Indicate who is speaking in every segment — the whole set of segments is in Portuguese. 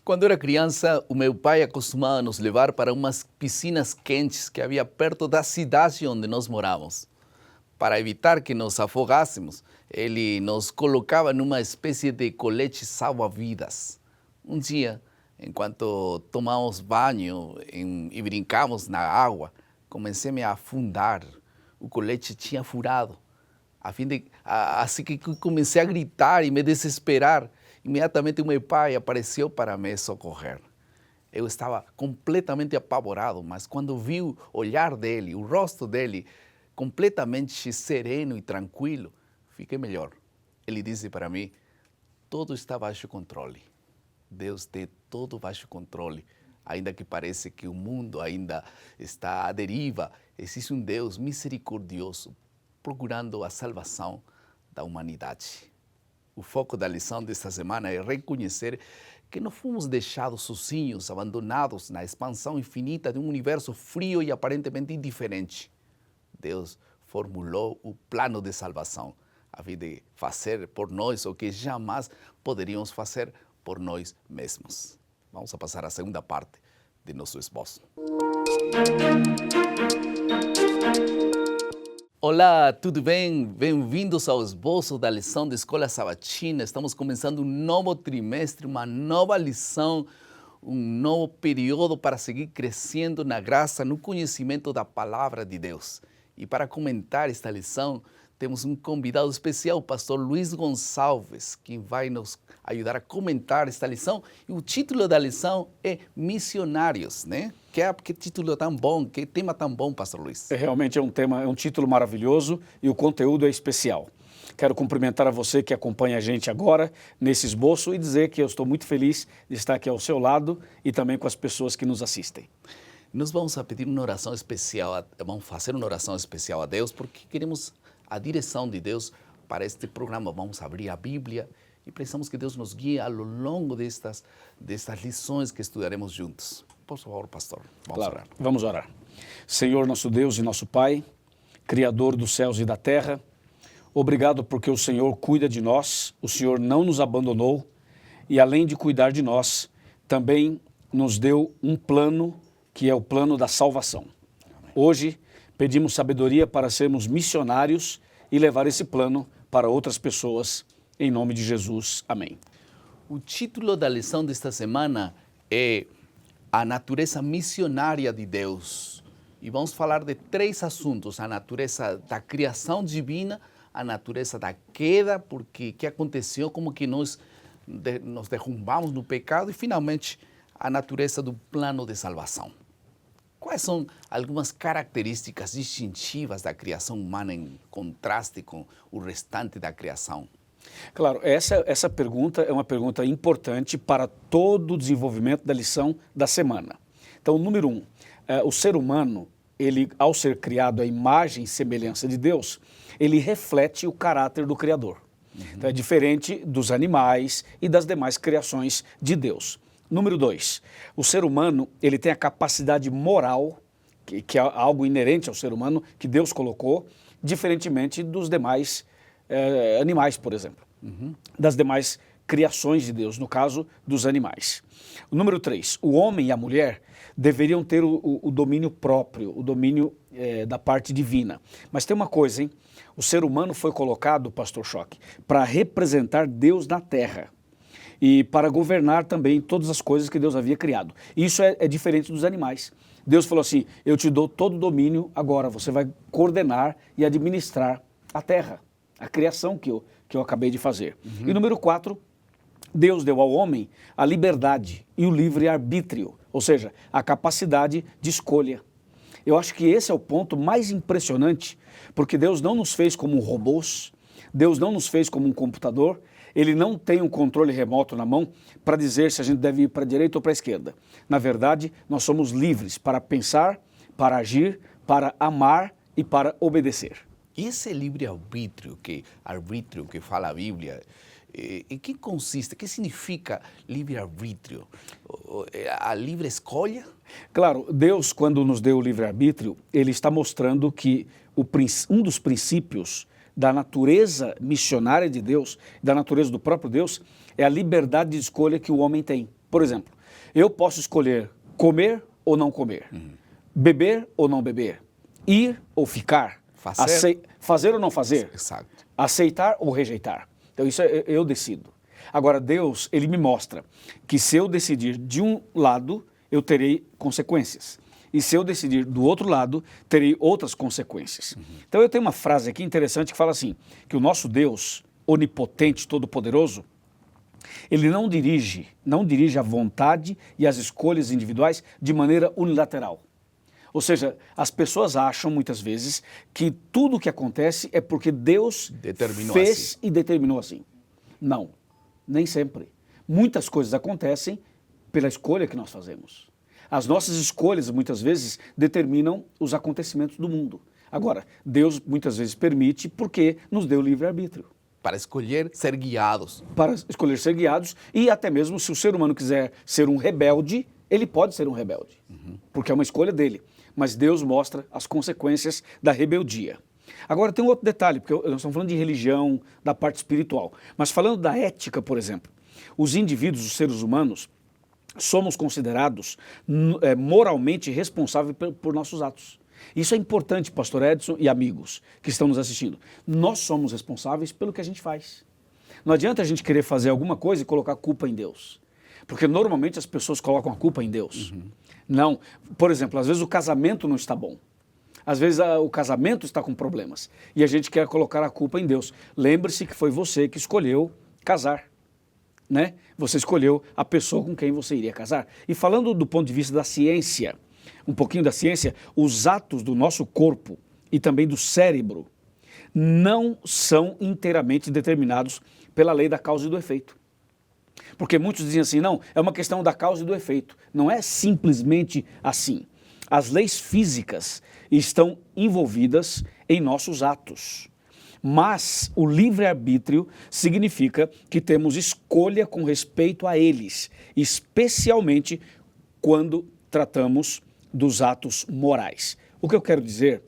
Speaker 1: Quando era criança, o meu pai acostumava nos levar para umas piscinas quentes que havia perto da cidade onde nós morávamos. Para evitar que nos afogássemos, ele nos colocava numa espécie de colete salva-vidas. Um dia, enquanto tomávamos banho e brincávamos na água, comecei a me afundar. O colete tinha furado. Assim que comecei a gritar e me desesperar. Imediatamente o meu pai apareceu para me socorrer. Eu estava completamente apavorado, mas quando vi o olhar dele, o rosto dele, completamente sereno e tranquilo, fiquei melhor. Ele disse para mim: tudo está baixo controle. Deus tem tudo baixo controle. Ainda que pareça que o mundo ainda está à deriva, existe um Deus misericordioso procurando a salvação da humanidade. O foco da lição desta semana é reconhecer que não fomos deixados sozinhos, abandonados na expansão infinita de um universo frio e aparentemente indiferente. Deus formulou o plano de salvação, a fim de fazer por nós o que jamais poderíamos fazer por nós mesmos. Vamos a passar à segunda parte de nosso esboço. Olá, tudo bem? Bem-vindos ao esboço da lição da Escola Sabatina. Estamos começando um novo trimestre, uma nova lição, um novo período para seguir crescendo na graça, no conhecimento da Palavra de Deus. E para comentar esta lição, temos um convidado especial, o pastor Luiz Gonçalves, que vai nos ajudar a comentar esta lição. E o título da lição é Missionários, né? Que título tão bom, que tema tão bom, pastor Luiz.
Speaker 2: Realmente é um título maravilhoso e o conteúdo é especial. Quero cumprimentar a você que acompanha a gente agora nesse esboço e dizer que eu estou muito feliz de estar aqui ao seu lado e também com as pessoas que nos assistem.
Speaker 1: Nós vamos pedir uma oração especial, vamos fazer uma oração especial a Deus, porque queremos a direção de Deus para este programa. Vamos abrir a Bíblia e precisamos que Deus nos guie ao longo destas lições que estudaremos juntos. Por favor, pastor, vamos orar.
Speaker 2: Vamos orar. Senhor, nosso Deus e nosso Pai, Criador dos céus e da terra, obrigado porque o Senhor cuida de nós, o Senhor não nos abandonou e, além de cuidar de nós, também nos deu um plano que é o plano da salvação. Hoje, pedimos sabedoria para sermos missionários e levar esse plano para outras pessoas, em nome de Jesus. Amém.
Speaker 1: O título da lição desta semana é A Natureza Missionária de Deus. E vamos falar de três assuntos: a natureza da criação divina, a natureza da queda, porque que aconteceu, como que nos derrumbamos no pecado, e finalmente a natureza do plano de salvação. Quais são algumas características distintivas da criação humana em contraste com o restante da criação?
Speaker 2: Claro, essa pergunta é uma pergunta importante para todo o desenvolvimento da lição da semana. Então, número 1, o ser humano, ele, ao ser criado à imagem e semelhança de Deus, ele reflete o caráter do Criador. Então, é diferente dos animais e das demais criações de Deus. Número 2, o ser humano, ele tem a capacidade moral, que é algo inerente ao ser humano, que Deus colocou, diferentemente dos demais animais, por exemplo, das demais criações de Deus, no caso dos animais. O número 3, o homem e a mulher deveriam ter o domínio próprio, o domínio da parte divina. Mas tem uma coisa, hein? O ser humano foi colocado, pastor Choque, para representar Deus na terra e para governar também todas as coisas que Deus havia criado. Isso é diferente dos animais. Deus falou assim: eu te dou todo o domínio agora, você vai coordenar e administrar a terra, a criação que eu acabei de fazer. E número 4, Deus deu ao homem a liberdade e o livre-arbítrio, ou seja, a capacidade de escolha. Eu acho que esse é o ponto mais impressionante, porque Deus não nos fez como robôs, Deus não nos fez como um computador, Ele não tem um controle remoto na mão para dizer se a gente deve ir para a direita ou para a esquerda. Na verdade, nós somos livres para pensar, para agir, para amar e para obedecer.
Speaker 1: E esse livre-arbítrio que fala a Bíblia, em que consiste? O que significa livre-arbítrio? A livre escolha?
Speaker 2: Claro, Deus, quando nos deu o livre-arbítrio, Ele está mostrando que um dos princípios da natureza missionária de Deus, da natureza do próprio Deus, é a liberdade de escolha que o homem tem. Por exemplo, eu posso escolher comer ou não comer, beber ou não beber, ir ou ficar, fazer ou não fazer,
Speaker 1: Exato.
Speaker 2: aceitar ou rejeitar. Então isso eu decido. Agora Deus, ele me mostra que se eu decidir de um lado, eu terei consequências. E se eu decidir do outro lado, terei outras consequências. Então eu tenho uma frase aqui interessante que fala assim, que o nosso Deus, onipotente, todo-poderoso, ele não dirige a vontade e as escolhas individuais de maneira unilateral. Ou seja, as pessoas acham muitas vezes que tudo o que acontece é porque Deus fez assim. E determinou assim. Não, nem sempre. Muitas coisas acontecem pela escolha que nós fazemos. As nossas escolhas muitas vezes determinam os acontecimentos do mundo. Agora, Deus muitas vezes permite porque nos deu livre-arbítrio.
Speaker 1: Para escolher ser guiados.
Speaker 2: Para escolher ser guiados e até mesmo se o ser humano quiser ser um rebelde, ele pode ser um rebelde, porque é uma escolha dele. Mas Deus mostra as consequências da rebeldia. Agora tem um outro detalhe, porque nós estamos falando de religião, da parte espiritual, mas falando da ética, por exemplo, os indivíduos, os seres humanos, somos considerados moralmente responsáveis por nossos atos. Isso é importante, pastor Edson e amigos que estão nos assistindo. Nós somos responsáveis pelo que a gente faz. Não adianta a gente querer fazer alguma coisa e colocar a culpa em Deus. Porque normalmente as pessoas colocam a culpa em Deus. Não, por exemplo, às vezes o casamento não está bom. Às vezes o casamento está com problemas. E a gente quer colocar a culpa em Deus. Lembre-se que foi você que escolheu casar. Né? Você escolheu a pessoa com quem você iria casar. E falando do ponto de vista da ciência, um pouquinho da ciência, os atos do nosso corpo e também do cérebro não são inteiramente determinados pela lei da causa e do efeito. Porque muitos dizem assim, não, é uma questão da causa e do efeito. Não é simplesmente assim. As leis físicas estão envolvidas em nossos atos. Mas o livre-arbítrio significa que temos escolha com respeito a eles, especialmente quando tratamos dos atos morais. O que eu quero dizer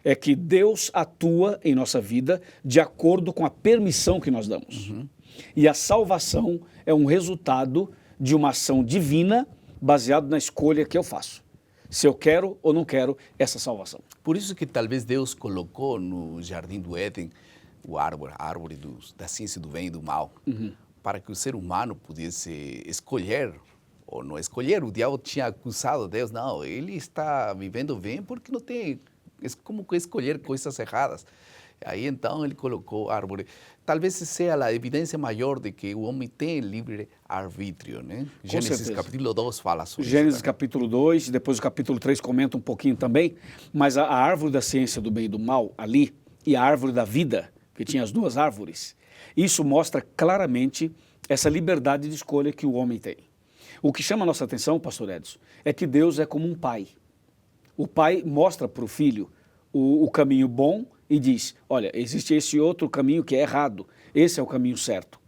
Speaker 2: é que Deus atua em nossa vida de acordo com a permissão que nós damos. E a salvação é um resultado de uma ação divina baseado na escolha que eu faço. Se eu quero ou não quero essa salvação.
Speaker 1: Por isso que talvez Deus colocou no Jardim do Éden a árvore da ciência do bem e do mal, para que o ser humano pudesse escolher ou não escolher. O diabo tinha acusado Deus, não, ele está vivendo bem porque não tem como escolher coisas erradas. Aí então ele colocou a árvore. Talvez seja a evidência maior de que o homem tem livre arbítrio, né? Gênesis capítulo 2 fala sobre isso.
Speaker 2: Gênesis capítulo 2, depois o capítulo 3 comenta um pouquinho também, mas a árvore da ciência do bem e do mal ali, e a árvore da vida, que tinha as duas árvores, isso mostra claramente essa liberdade de escolha que o homem tem. O que chama a nossa atenção, pastor Edson, é que Deus é como um pai. O pai mostra para o filho o caminho bom e diz, olha, existe esse outro caminho que é errado, esse é o caminho certo.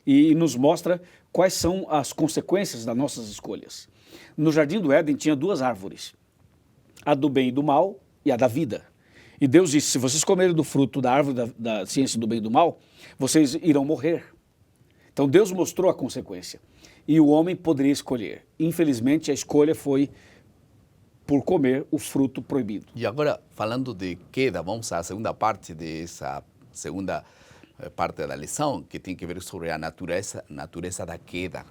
Speaker 2: E nos mostra quais são as consequências das nossas escolhas. No Jardim do Éden tinha duas árvores, a do bem e do mal e a da vida. E Deus disse, se vocês comerem do fruto da árvore da ciência do bem e do mal, vocês irão morrer. Então Deus mostrou a consequência. E o homem poderia escolher. Infelizmente a escolha foi por comer o fruto proibido.
Speaker 1: E agora, falando de queda, vamos à segunda parte dessa segunda parte da lição, que tem que ver sobre a natureza da queda.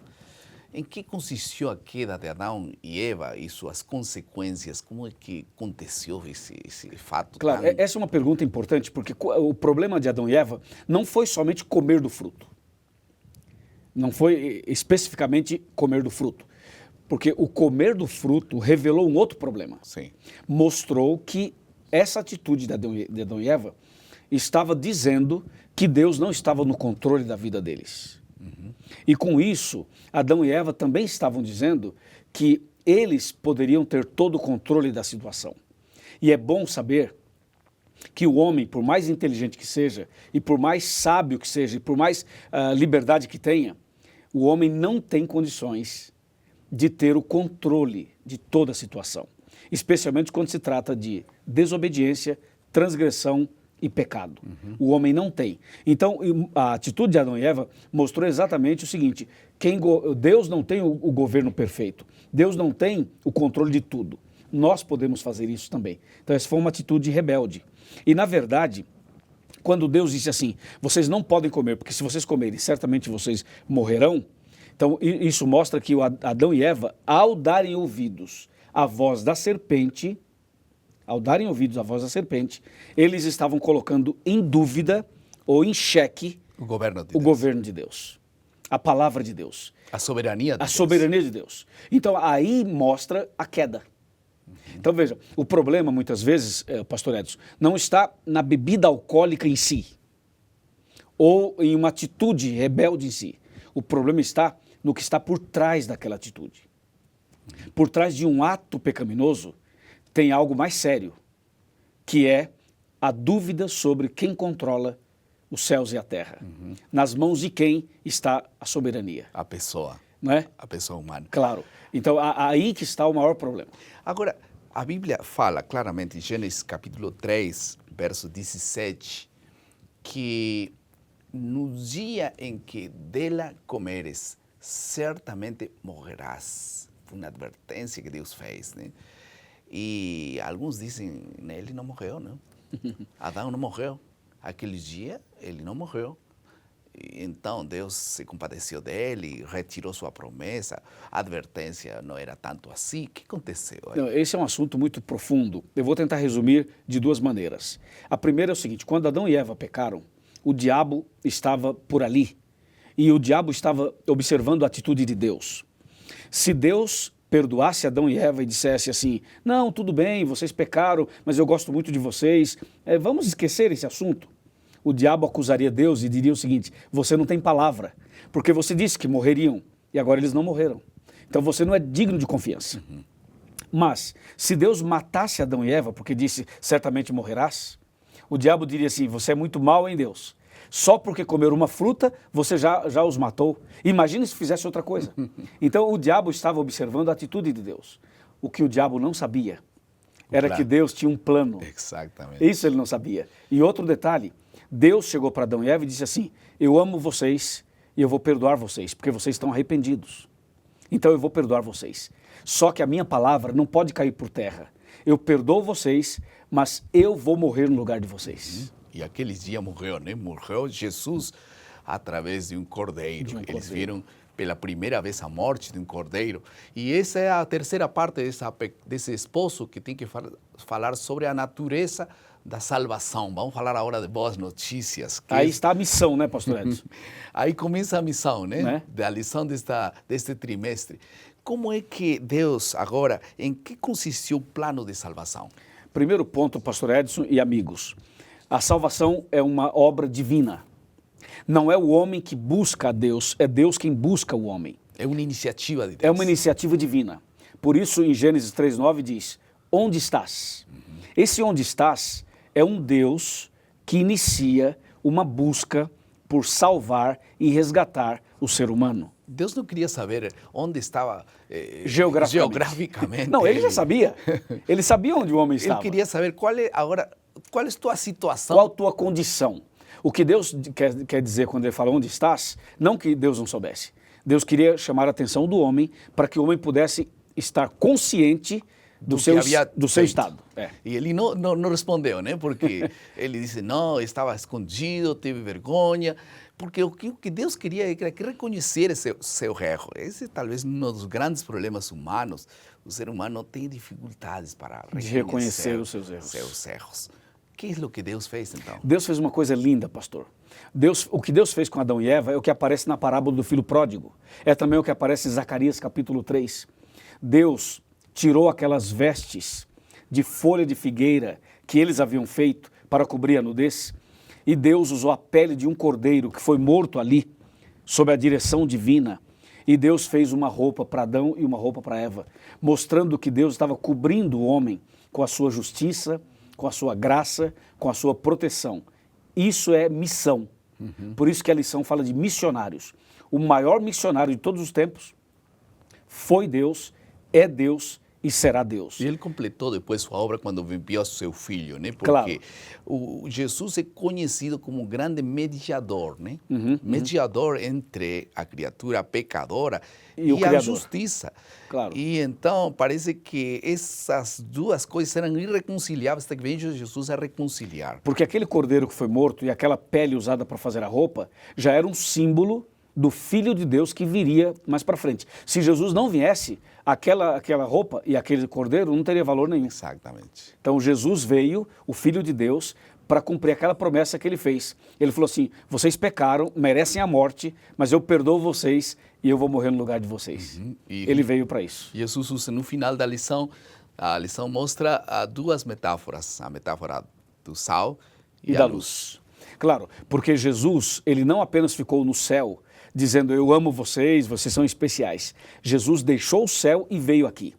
Speaker 1: Em que consistiu a queda de Adão e Eva e suas consequências? Como é que aconteceu esse fato?
Speaker 2: Claro, essa é uma pergunta importante, porque o problema de Adão e Eva não foi somente comer do fruto. Não foi especificamente comer do fruto. Porque o comer do fruto revelou um outro problema.
Speaker 1: Sim.
Speaker 2: Mostrou que essa atitude de Adão e Eva estava dizendo que Deus não estava no controle da vida deles. E com isso, Adão e Eva também estavam dizendo que eles poderiam ter todo o controle da situação. E é bom saber que o homem, por mais inteligente que seja, e por mais sábio que seja, e por mais liberdade que tenha, o homem não tem condições de ter o controle de toda a situação. Especialmente quando se trata de desobediência, transgressão e pecado. O homem não tem. Então, a atitude de Adão e Eva mostrou exatamente o seguinte: Deus não tem o governo perfeito. Deus não tem o controle de tudo. Nós podemos fazer isso também. Então, essa foi uma atitude rebelde. E, na verdade, quando Deus disse assim, vocês não podem comer, porque se vocês comerem, certamente vocês morrerão. Então, isso mostra que Adão e Eva, ao darem ouvidos à voz da serpente, eles estavam colocando em dúvida ou em xeque
Speaker 1: o governo
Speaker 2: de Deus, a palavra de Deus.
Speaker 1: A soberania de Deus.
Speaker 2: A soberania de Deus. Então, aí mostra a queda. Então, veja, o problema, muitas vezes, pastor Edson, não está na bebida alcoólica em si, ou em uma atitude rebelde em si. O problema está no que está por trás daquela atitude. Por trás de um ato pecaminoso, tem algo mais sério, que é a dúvida sobre quem controla os céus e a terra. Nas mãos de quem está a soberania.
Speaker 1: A pessoa.
Speaker 2: Não é?
Speaker 1: A pessoa humana.
Speaker 2: Claro. Então, aí que está o maior problema.
Speaker 1: Agora, a Bíblia fala claramente, em Gênesis capítulo 3, verso 17, que no dia em que dela comeres, certamente morrerás. Foi uma advertência que Deus fez, né? E alguns dizem, ele não morreu, não? Adão não morreu. Aquele dia, ele não morreu. Então, Deus se compadeceu dele, retirou sua promessa, a advertência não era tanto assim. O que aconteceu?
Speaker 2: Não, esse é um assunto muito profundo. Eu vou tentar resumir de duas maneiras. A primeira é o seguinte, quando Adão e Eva pecaram, o diabo estava por ali e o diabo estava observando a atitude de Deus. Se Deus perdoasse Adão e Eva e dissesse assim, não, tudo bem, vocês pecaram, mas eu gosto muito de vocês, vamos esquecer esse assunto. O diabo acusaria Deus e diria o seguinte, você não tem palavra, porque você disse que morreriam e agora eles não morreram. Então você não é digno de confiança. Mas, se Deus matasse Adão e Eva, porque disse, certamente morrerás, o diabo diria assim, você é muito mau em Deus. Só porque comeram uma fruta, você já os matou. Imagine se fizesse outra coisa. Então o diabo estava observando a atitude de Deus. O que o diabo não sabia era que Deus tinha um plano.
Speaker 1: Exatamente.
Speaker 2: Isso ele não sabia. E outro detalhe, Deus chegou para Adão e Eva e disse assim, eu amo vocês e eu vou perdoar vocês, porque vocês estão arrependidos. Então eu vou perdoar vocês. Só que a minha palavra não pode cair por terra. Eu perdoo vocês, mas eu vou morrer no lugar de vocês.
Speaker 1: E aquele dia morreu, né? Morreu Jesus através de um cordeiro. Eles viram pela primeira vez a morte de um cordeiro. E essa é a terceira parte desse esposo que tem que falar sobre a natureza da salvação. Vamos falar agora de boas notícias.
Speaker 2: Aí está a missão, né, pastor Edson?
Speaker 1: Aí começa a missão, né? Da lição deste trimestre. Como é que Deus, agora, em que consistiu o plano de salvação?
Speaker 2: Primeiro ponto, pastor Edson e amigos. A salvação é uma obra divina. Não é o homem que busca a Deus, é Deus quem busca o homem.
Speaker 1: É uma iniciativa de Deus.
Speaker 2: É uma iniciativa divina. Por isso, em Gênesis 3:9 diz, onde estás? Esse onde estás é um Deus que inicia uma busca por salvar e resgatar o ser humano.
Speaker 1: Deus não queria saber onde estava
Speaker 2: geograficamente. Não, ele já sabia. Ele sabia onde o homem estava.
Speaker 1: Ele queria saber qual é a tua situação.
Speaker 2: Qual a tua condição. O que Deus quer dizer quando ele fala onde estás, não que Deus não soubesse. Deus queria chamar a atenção do homem para que o homem pudesse estar consciente do seu estado.
Speaker 1: E ele não respondeu, né? Porque ele disse, não, estava escondido, teve vergonha. Porque o que Deus queria era que reconhecer seu erro. Esse é talvez um dos grandes problemas humanos. O ser humano tem dificuldades para
Speaker 2: reconhecer os seus
Speaker 1: erros. O que é o que Deus fez, então?
Speaker 2: Deus fez uma coisa linda, pastor. O que Deus fez com Adão e Eva é o que aparece na parábola do filho pródigo. É também o que aparece em Zacarias capítulo 3. Deus tirou aquelas vestes de folha de figueira que eles haviam feito para cobrir a nudez. E Deus usou a pele de um cordeiro que foi morto ali, sob a direção divina. E Deus fez uma roupa para Adão e uma roupa para Eva, mostrando que Deus estava cobrindo o homem com a sua justiça, com a sua graça, com a sua proteção. Isso é missão. Por isso que a lição fala de missionários. O maior missionário de todos os tempos foi Deus, é Deus e será Deus.
Speaker 1: E ele completou depois sua obra quando enviou seu filho, né? Porque
Speaker 2: Claro.
Speaker 1: o Jesus é conhecido como um grande mediador, né? Mediador entre a criatura pecadora
Speaker 2: E o
Speaker 1: a
Speaker 2: Criador.
Speaker 1: justiça.
Speaker 2: Claro.
Speaker 1: E então parece que essas duas coisas eram irreconciliáveis, até que veio Jesus a reconciliar.
Speaker 2: Porque aquele cordeiro que foi morto e aquela pele usada para fazer a roupa já era um símbolo do Filho de Deus que viria mais para frente. Se Jesus não viesse, aquela roupa e aquele cordeiro não teria valor nenhum.
Speaker 1: Exatamente.
Speaker 2: Então Jesus veio, o Filho de Deus, para cumprir aquela promessa que ele fez. Ele falou assim, vocês pecaram, merecem a morte, mas eu perdoo vocês e eu vou morrer no lugar de vocês.
Speaker 1: E
Speaker 2: Ele veio para isso.
Speaker 1: Jesus usa no final da lição, a lição mostra duas metáforas, a metáfora do sal
Speaker 2: E da luz. Claro, porque Jesus, ele não apenas ficou no céu, dizendo, eu amo vocês, vocês são especiais. Jesus deixou o céu e veio aqui.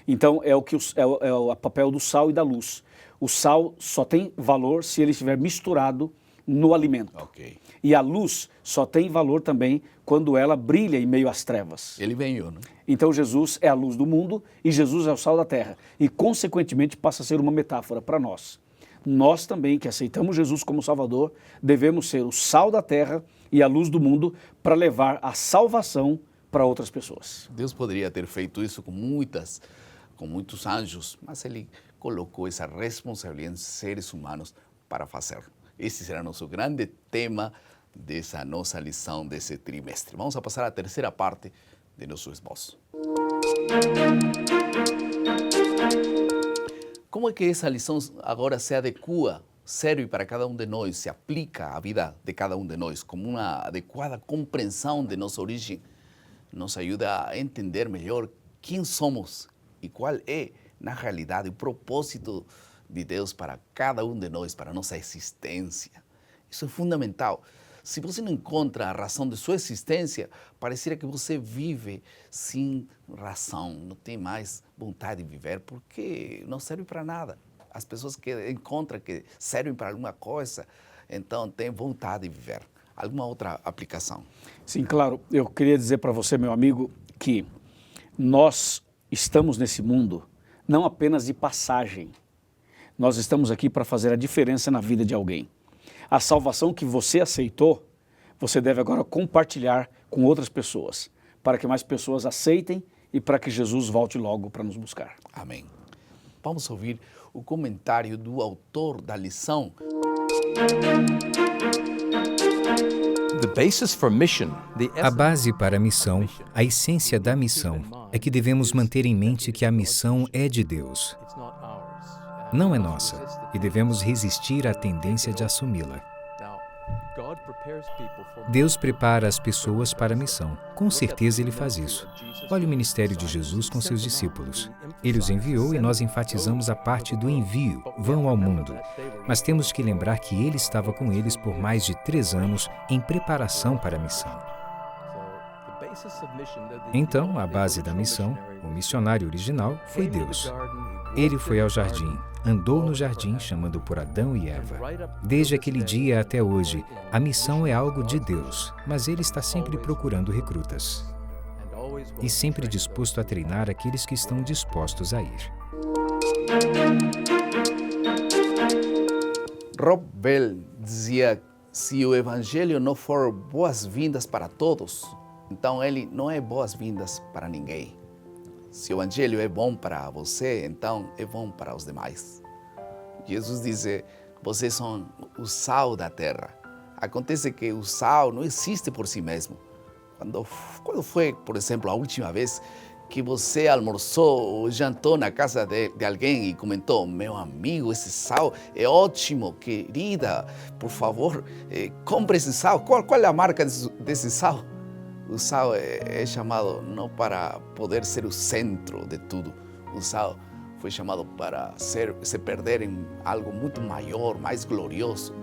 Speaker 2: Então, é o papel do sal e da luz. O sal só tem valor se ele estiver misturado no alimento.
Speaker 1: Ok.
Speaker 2: E a luz só tem valor também quando ela brilha em meio às trevas.
Speaker 1: Ele veio, né?
Speaker 2: Então, Jesus é a luz do mundo e Jesus é o sal da terra. E, consequentemente, passa a ser uma metáfora para nós. Nós também, que aceitamos Jesus como Salvador, devemos ser o sal da terra e a luz do mundo para levar a salvação para outras pessoas.
Speaker 1: Deus poderia ter feito isso com muitos anjos, mas Ele colocou essa responsabilidade em seres humanos para fazer. Esse será nosso grande tema dessa nossa lição desse trimestre. Vamos a passar à terceira parte de nosso esboço. Como é que essa lição agora se adequa, serve para cada um de nós, se aplica à vida de cada um de nós, como uma adequada compreensão de nossa origem, nos ajuda a entender melhor quem somos e qual é, na realidade, o propósito de Deus para cada um de nós, para a nossa existência. Isso é fundamental. Se você não encontra a razão de sua existência, pareceria que você vive sem razão, não tem mais vontade de viver, porque não serve para nada. As pessoas que encontram que servem para alguma coisa, então têm vontade de viver. Alguma outra aplicação?
Speaker 2: Sim, claro. Eu queria dizer para você, meu amigo, que nós estamos nesse mundo não apenas de passagem. Nós estamos aqui para fazer a diferença na vida de alguém. A salvação que você aceitou, você deve agora compartilhar com outras pessoas, para que mais pessoas aceitem e para que Jesus volte logo para nos buscar.
Speaker 1: Amém. Vamos ouvir o comentário do autor da lição.
Speaker 3: A base para a missão, a essência da missão, é que devemos manter em mente que a missão é de Deus. Não é nossa, e devemos resistir à tendência de assumi-la. Deus prepara as pessoas para a missão. Com certeza Ele faz isso. Olha o ministério de Jesus com seus discípulos. Ele os enviou e nós enfatizamos a parte do envio, vão ao mundo. Mas temos que lembrar que Ele estava com eles por mais de 3 anos em preparação para a missão. Então, a base da missão, o missionário original, foi Deus. Ele foi ao jardim, andou no jardim chamando por Adão e Eva. Desde aquele dia até hoje, a missão é algo de Deus, mas Ele está sempre procurando recrutas. E sempre disposto a treinar aqueles que estão dispostos a ir.
Speaker 1: Rob Bell dizia, se o evangelho não for boas-vindas para todos, então ele não é boas-vindas para ninguém. Se o evangelho é bom para você, então é bom para os demais. Jesus diz, vocês são o sal da terra. Acontece que o sal não existe por si mesmo. Quando foi, por exemplo, a última vez que você almoçou ou jantou na casa de alguém e comentou, meu amigo, esse sal é ótimo, querida, por favor, compre esse sal. Qual é a marca desse sal? O sal é chamado não para poder ser o centro de tudo. O sal foi chamado para se perder em algo muito maior, mais glorioso.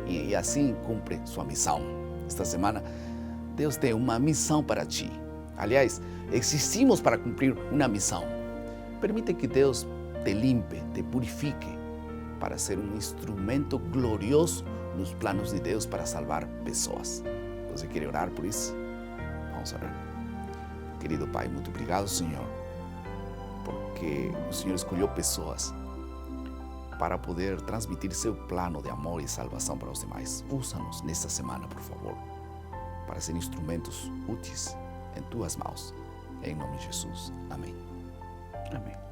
Speaker 1: E assim cumpre sua missão. Esta semana, Deus tem uma missão para ti. Aliás, existimos para cumprir uma missão. Permite que Deus te limpe, te purifique, para ser um instrumento glorioso nos planos de Deus para salvar pessoas. Você quer orar por isso? Vamos orar. Querido Pai, muito obrigado, Senhor, que o Senhor escolheu pessoas para poder transmitir seu plano de amor e salvação para os demais. Usa-nos nesta semana, por favor, para ser instrumentos úteis em tuas mãos. Em nome de Jesus. Amém.
Speaker 2: Amém.